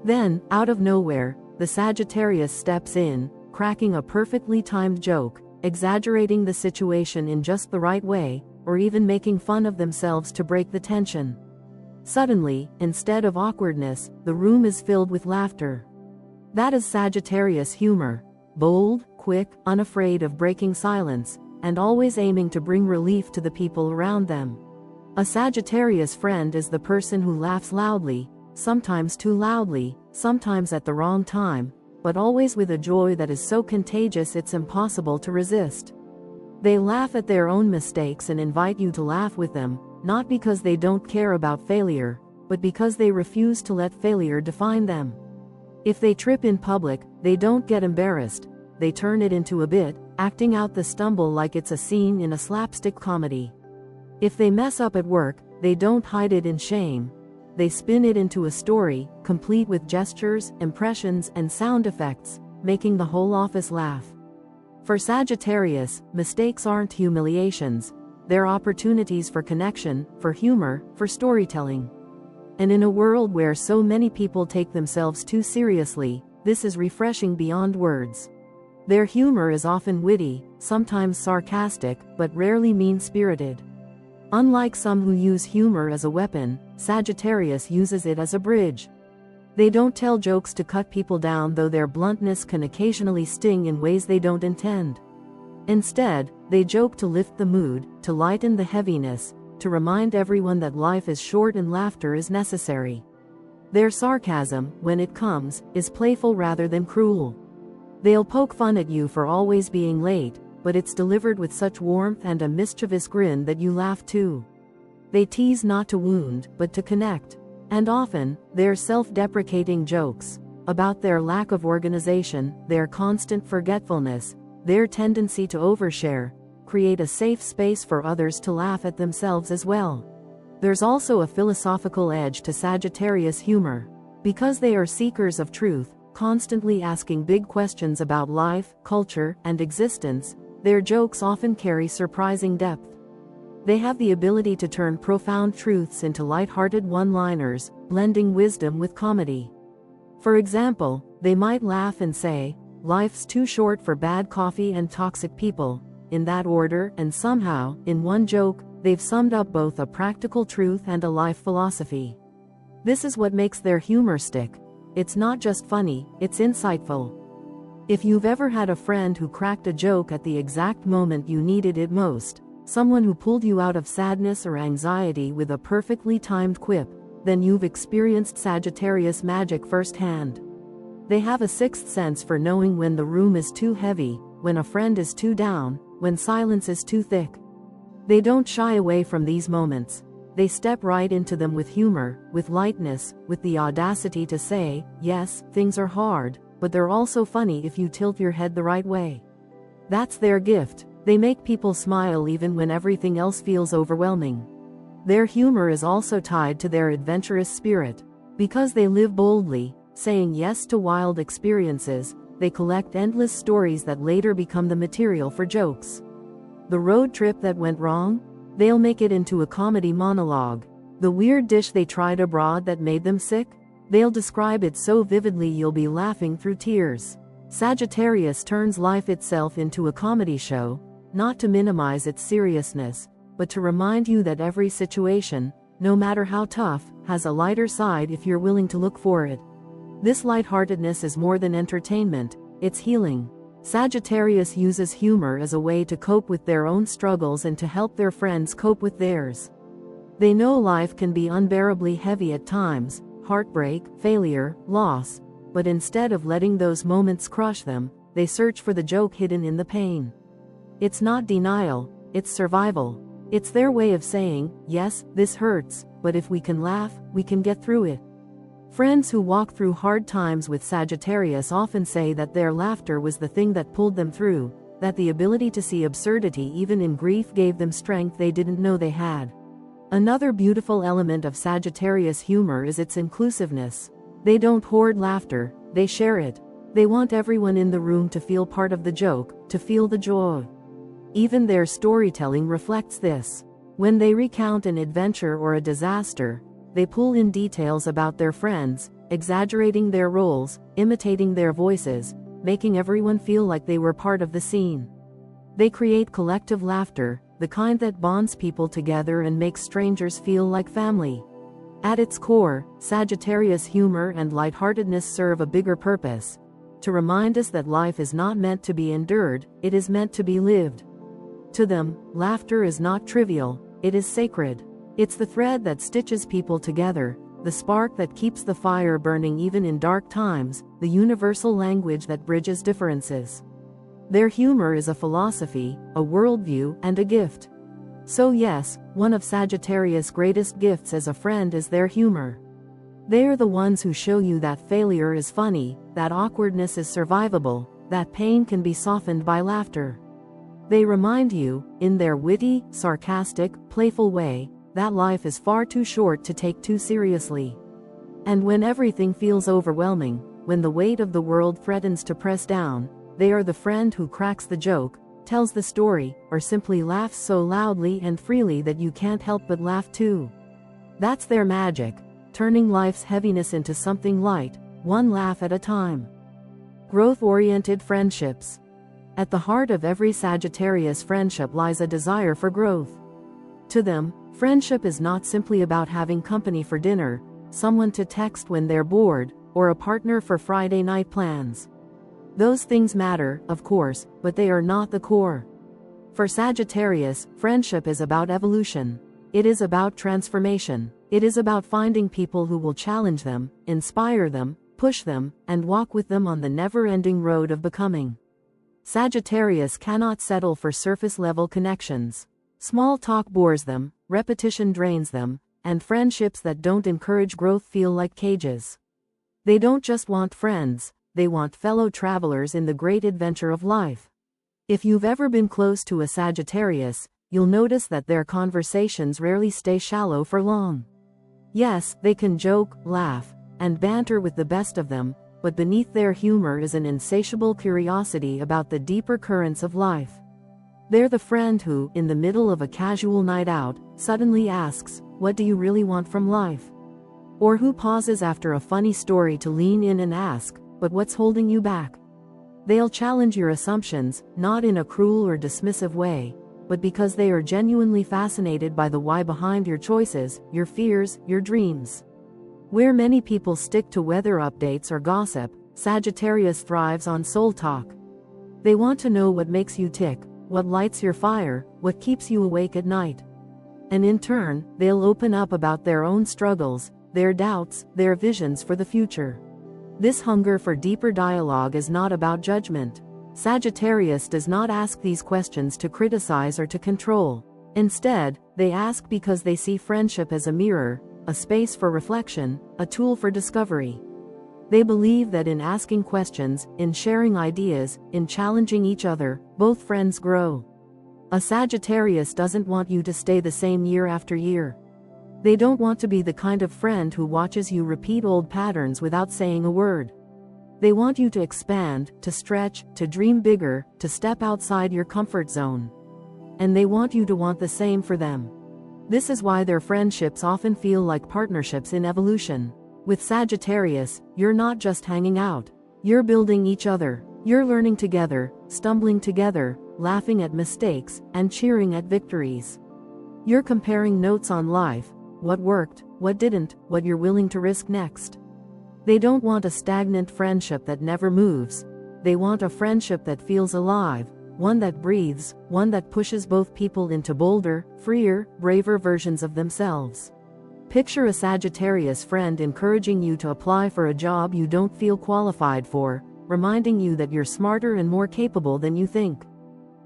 Then, out of nowhere, the Sagittarius steps in, cracking a perfectly timed joke, exaggerating the situation in just the right way, or even making fun of themselves to break the tension. Suddenly, instead of awkwardness, the room is filled with laughter. That is Sagittarius humor: bold, quick, unafraid of breaking silence, and always aiming to bring relief to the people around them. A Sagittarius friend is the person who laughs loudly, sometimes too loudly, sometimes at the wrong time, but always with a joy that is so contagious it's impossible to resist. They laugh at their own mistakes and invite you to laugh with them, not because they don't care about failure, but because they refuse to let failure define them. If they trip in public, they don't get embarrassed, they turn it into a bit, acting out the stumble like it's a scene in a slapstick comedy. If they mess up at work, they don't hide it in shame. They spin it into a story, complete with gestures, impressions, and sound effects, making the whole office laugh. For Sagittarius, mistakes aren't humiliations. They're opportunities for connection, for humor, for storytelling. And in a world where so many people take themselves too seriously, this is refreshing beyond words. Their humor is often witty, sometimes sarcastic, but rarely mean-spirited. Unlike some who use humor as a weapon, Sagittarius uses it as a bridge. They don't tell jokes to cut people down, though their bluntness can occasionally sting in ways they don't intend. Instead, they joke to lift the mood, to lighten the heaviness, to remind everyone that life is short and laughter is necessary. Their sarcasm, when it comes, is playful rather than cruel. They'll poke fun at you for always being late, but it's delivered with such warmth and a mischievous grin that you laugh too. They tease not to wound, but to connect. And often, their self-deprecating jokes about their lack of organization, their constant forgetfulness, their tendency to overshare, create a safe space for others to laugh at themselves as well. There's also a philosophical edge to Sagittarius humor. Because they are seekers of truth, constantly asking big questions about life, culture, and existence, their jokes often carry surprising depth. They have the ability to turn profound truths into light-hearted one-liners, blending wisdom with comedy. For example, they might laugh and say, "Life's too short for bad coffee and toxic people," in that order, and somehow, in one joke, they've summed up both a practical truth and a life philosophy. This is what makes their humor stick. It's not just funny, it's insightful. If you've ever had a friend who cracked a joke at the exact moment you needed it most, someone who pulled you out of sadness or anxiety with a perfectly timed quip, then you've experienced Sagittarius magic firsthand. They have a sixth sense for knowing when the room is too heavy, when a friend is too down, when silence is too thick. They don't shy away from these moments. They step right into them with humor, with lightness, with the audacity to say, yes, things are hard, but they're also funny if you tilt your head the right way. That's their gift. They make people smile even when everything else feels overwhelming. Their humor is also tied to their adventurous spirit. Because they live boldly, saying yes to wild experiences, they collect endless stories that later become the material for jokes. The road trip that went wrong? They'll make it into a comedy monologue. The weird dish they tried abroad that made them sick? They'll describe it so vividly you'll be laughing through tears. Sagittarius turns life itself into a comedy show, not to minimize its seriousness, but to remind you that every situation, no matter how tough, has a lighter side if you're willing to look for it. This lightheartedness is more than entertainment, it's healing. Sagittarius uses humor as a way to cope with their own struggles and to help their friends cope with theirs. They know life can be unbearably heavy at times, heartbreak, failure, loss, but instead of letting those moments crush them, they search for the joke hidden in the pain. It's not denial, it's survival. It's their way of saying, yes, this hurts, but if we can laugh, we can get through it. Friends who walk through hard times with Sagittarius often say that their laughter was the thing that pulled them through, that the ability to see absurdity even in grief gave them strength they didn't know they had. Another beautiful element of Sagittarius humor is its inclusiveness. They don't hoard laughter, they share it. They want everyone in the room to feel part of the joke, to feel the joy. Even their storytelling reflects this. When they recount an adventure or a disaster, they pull in details about their friends, exaggerating their roles, imitating their voices, making everyone feel like they were part of the scene. They create collective laughter, the kind that bonds people together and makes strangers feel like family. At its core, Sagittarius humor and lightheartedness serve a bigger purpose: to remind us that life is not meant to be endured, it is meant to be lived. To them, laughter is not trivial, it is sacred. It's the thread that stitches people together, the spark that keeps the fire burning even in dark times, the universal language that bridges differences. Their humor is a philosophy, a worldview, and a gift. So yes, one of Sagittarius' greatest gifts as a friend is their humor. They are the ones who show you that failure is funny, that awkwardness is survivable, that pain can be softened by laughter. They remind you, in their witty, sarcastic, playful way, that life is far too short to take too seriously. And when everything feels overwhelming, when the weight of the world threatens to press down, they are the friend who cracks the joke, tells the story, or simply laughs so loudly and freely that you can't help but laugh too. That's their magic, turning life's heaviness into something light, one laugh at a time. Growth-oriented friendships. At the heart of every Sagittarius friendship lies a desire for growth. To them, friendship is not simply about having company for dinner, someone to text when they're bored, or a partner for Friday night plans. Those things matter, of course, but they are not the core. For Sagittarius, friendship is about evolution. It is about transformation. It is about finding people who will challenge them, inspire them, push them, and walk with them on the never-ending road of becoming. Sagittarius cannot settle for surface-level connections. Small talk bores them, repetition drains them, and friendships that don't encourage growth feel like cages. They don't just want friends, they want fellow travelers in the great adventure of life. If you've ever been close to a Sagittarius, you'll notice that their conversations rarely stay shallow for long. Yes, they can joke, laugh, and banter with the best of them, but beneath their humor is an insatiable curiosity about the deeper currents of life. They're the friend who, in the middle of a casual night out, suddenly asks, "What do you really want from life?" Or who pauses after a funny story to lean in and ask, "But what's holding you back?" They'll challenge your assumptions, not in a cruel or dismissive way, but because they are genuinely fascinated by the why behind your choices, your fears, your dreams. Where many people stick to weather updates or gossip, Sagittarius thrives on soul talk. They want to know what makes you tick, what lights your fire, what keeps you awake at night. And in turn, they'll open up about their own struggles, their doubts, their visions for the future. This hunger for deeper dialogue is not about judgment. Sagittarius does not ask these questions to criticize or to control. Instead, they ask because they see friendship as a mirror, a space for reflection, a tool for discovery. They believe that in asking questions, in sharing ideas, in challenging each other, both friends grow. A Sagittarius doesn't want you to stay the same year after year. They don't want to be the kind of friend who watches you repeat old patterns without saying a word. They want you to expand, to stretch, to dream bigger, to step outside your comfort zone. And they want you to want the same for them. This is why their friendships often feel like partnerships in evolution. With Sagittarius, you're not just hanging out. You're building each other. You're learning together, stumbling together, laughing at mistakes, and cheering at victories. You're comparing notes on life, what worked, what didn't, what you're willing to risk next. They don't want a stagnant friendship that never moves. They want a friendship that feels alive, one that breathes, one that pushes both people into bolder, freer, braver versions of themselves. Picture a Sagittarius friend encouraging you to apply for a job you don't feel qualified for, reminding you that you're smarter and more capable than you think.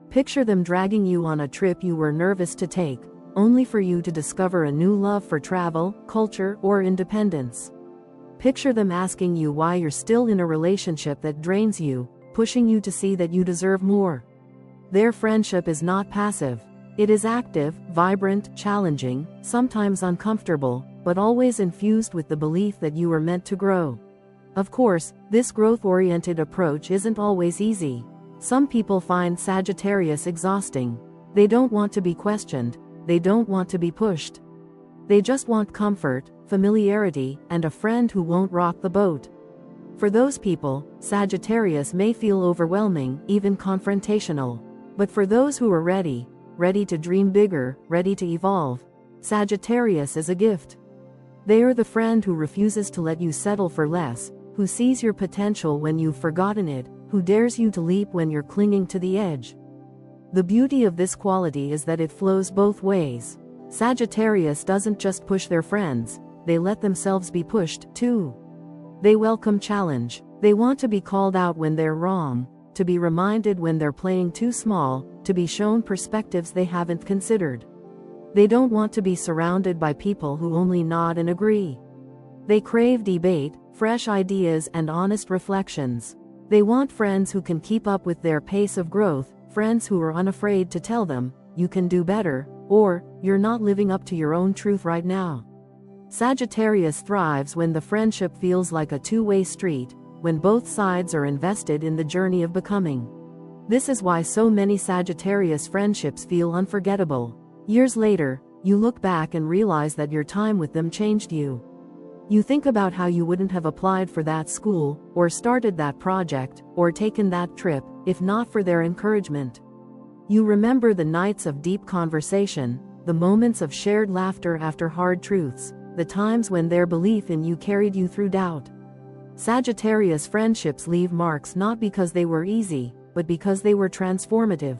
Picture them dragging you on a trip you were nervous to take, only for you to discover a new love for travel, culture, or independence. Picture them asking you why you're still in a relationship that drains you, pushing you to see that you deserve more. Their friendship is not passive. It is active, vibrant, challenging, sometimes uncomfortable, but always infused with the belief that you are meant to grow. Of course, this growth-oriented approach isn't always easy. Some people find Sagittarius exhausting. They don't want to be questioned. They don't want to be pushed. They just want comfort, familiarity, and a friend who won't rock the boat. For those people, Sagittarius may feel overwhelming, even confrontational. But for those who are ready to dream bigger, ready to evolve, Sagittarius is a gift. They are the friend who refuses to let you settle for less, who sees your potential when you've forgotten it, who dares you to leap when you're clinging to the edge. The beauty of this quality is that it flows both ways. Sagittarius doesn't just push their friends, they let themselves be pushed, too. They welcome challenge. They want to be called out when they're wrong, to be reminded when they're playing too small, to be shown perspectives they haven't considered. They don't want to be surrounded by people who only nod and agree. They crave debate, fresh ideas, and honest reflections. They want friends who can keep up with their pace of growth, friends who are unafraid to tell them, "You can do better," or, "You're not living up to your own truth right now." Sagittarius thrives when the friendship feels like a two-way street, when both sides are invested in the journey of becoming. This is why so many Sagittarius friendships feel unforgettable. Years later, you look back and realize that your time with them changed you. You think about how you wouldn't have applied for that school, or started that project, or taken that trip, if not for their encouragement. You remember the nights of deep conversation, the moments of shared laughter after hard truths, the times when their belief in you carried you through doubt. Sagittarius friendships leave marks not because they were easy, but because they were transformative.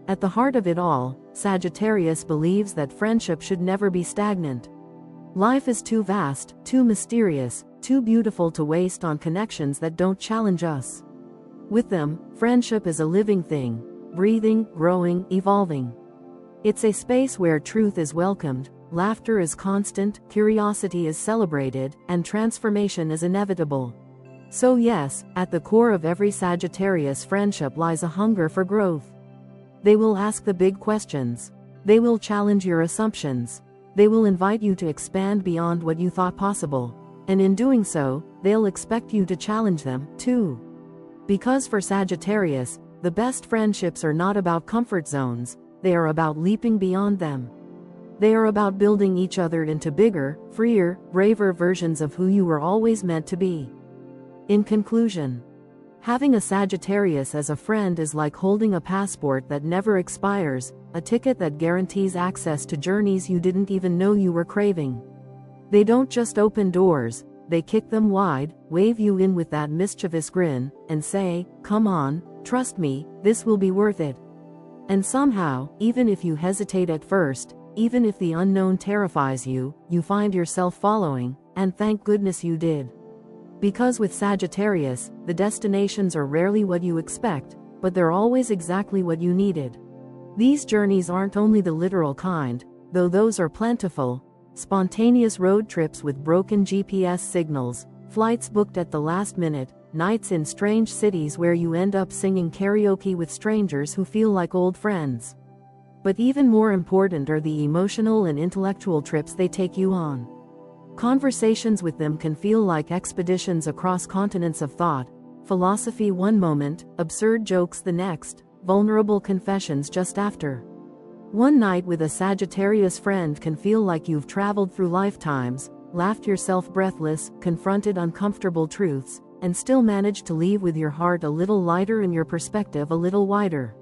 At the heart of it all, Sagittarius believes that friendship should never be stagnant. Life is too vast, too mysterious, too beautiful to waste on connections that don't challenge us. With them, friendship is a living thing, breathing, growing, evolving. It's a space where truth is welcomed, laughter is constant, curiosity is celebrated, and transformation is inevitable. So yes, at the core of every Sagittarius friendship lies a hunger for growth. They will ask the big questions. They will challenge your assumptions. They will invite you to expand beyond what you thought possible. And in doing so, they'll expect you to challenge them, too. Because for Sagittarius, the best friendships are not about comfort zones, they are about leaping beyond them. They are about building each other into bigger, freer, braver versions of who you were always meant to be. In conclusion, having a Sagittarius as a friend is like holding a passport that never expires, a ticket that guarantees access to journeys you didn't even know you were craving. They don't just open doors, they kick them wide, wave you in with that mischievous grin, and say, "Come on, trust me, this will be worth it." And somehow, even if you hesitate at first, even if the unknown terrifies you, you find yourself following, and thank goodness you did. Because with Sagittarius, the destinations are rarely what you expect, but they're always exactly what you needed. These journeys aren't only the literal kind, though those are plentiful. Spontaneous road trips with broken GPS signals, flights booked at the last minute, nights in strange cities where you end up singing karaoke with strangers who feel like old friends. But even more important are the emotional and intellectual trips they take you on. Conversations with them can feel like expeditions across continents of thought, philosophy one moment, absurd jokes the next, vulnerable confessions just after. One night with a Sagittarius friend can feel like you've traveled through lifetimes, laughed yourself breathless, confronted uncomfortable truths, and still managed to leave with your heart a little lighter and your perspective a little wider.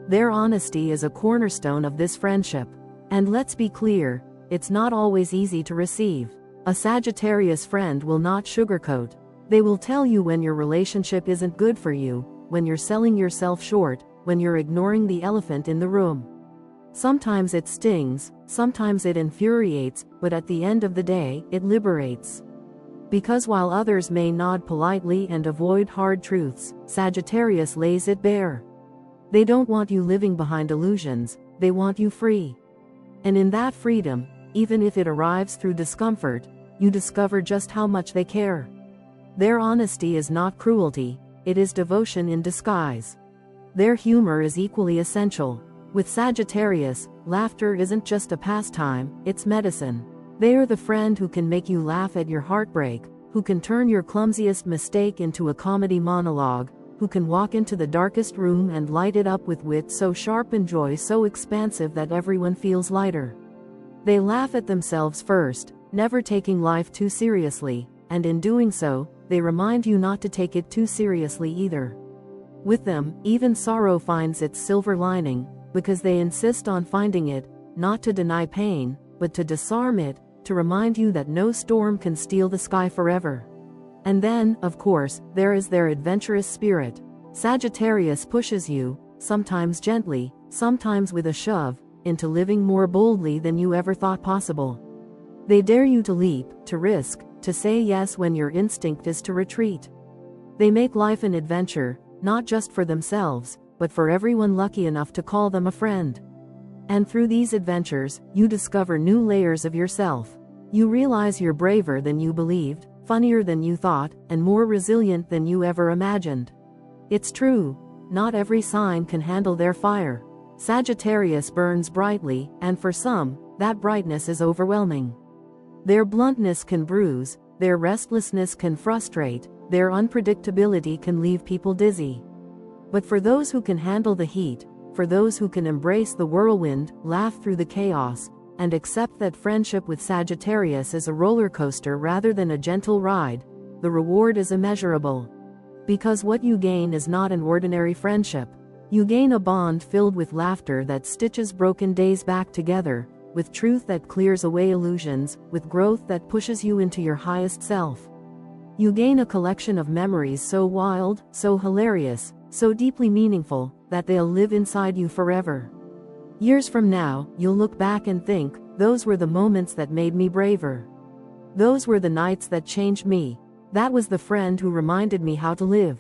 Their honesty is a cornerstone of this friendship. And let's be clear, it's not always easy to receive. A Sagittarius friend will not sugarcoat. They will tell you when your relationship isn't good for you, when you're selling yourself short, when you're ignoring the elephant in the room. Sometimes it stings, sometimes it infuriates, but at the end of the day, it liberates. Because while others may nod politely and avoid hard truths, Sagittarius lays it bare. They don't want you living behind illusions, they want you free. And in that freedom, even if it arrives through discomfort, you discover just how much they care. Their honesty is not cruelty, it is devotion in disguise. Their humor is equally essential. With Sagittarius, laughter isn't just a pastime, it's medicine. They are the friend who can make you laugh at your heartbreak, who can turn your clumsiest mistake into a comedy monologue, who can walk into the darkest room and light it up with wit so sharp and joy so expansive that everyone feels lighter. They laugh at themselves first, never taking life too seriously, and in doing so, they remind you not to take it too seriously either. With them, even sorrow finds its silver lining, because they insist on finding it, not to deny pain, but to disarm it, to remind you that no storm can steal the sky forever. And then, of course, there is their adventurous spirit. Sagittarius pushes you, sometimes gently, sometimes with a shove, into living more boldly than you ever thought possible. They dare you to leap, to risk, to say yes when your instinct is to retreat. They make life an adventure, not just for themselves, but for everyone lucky enough to call them a friend. And through these adventures, you discover new layers of yourself. You realize you're braver than you believed, funnier than you thought, and more resilient than you ever imagined. It's true, not every sign can handle their fire. Sagittarius burns brightly, and for some, that brightness is overwhelming. Their bluntness can bruise, their restlessness can frustrate, their unpredictability can leave people dizzy. But for those who can handle the heat, for those who can embrace the whirlwind, laugh through the chaos, and accept that friendship with Sagittarius is a roller coaster rather than a gentle ride, the reward is immeasurable. Because what you gain is not an ordinary friendship. You gain a bond filled with laughter that stitches broken days back together, with truth that clears away illusions, with growth that pushes you into your highest self. You gain a collection of memories so wild, so hilarious, so deeply meaningful, that they'll live inside you forever. Years from now, you'll look back and think, those were the moments that made me braver. Those were the nights that changed me. That was the friend who reminded me how to live.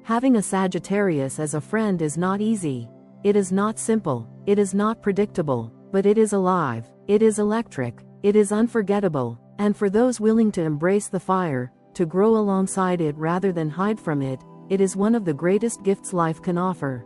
Having a Sagittarius as a friend is not easy. It is not simple, it is not predictable, but it is alive, it is electric, it is unforgettable, and for those willing to embrace the fire, to grow alongside it rather than hide from it, it is one of the greatest gifts life can offer.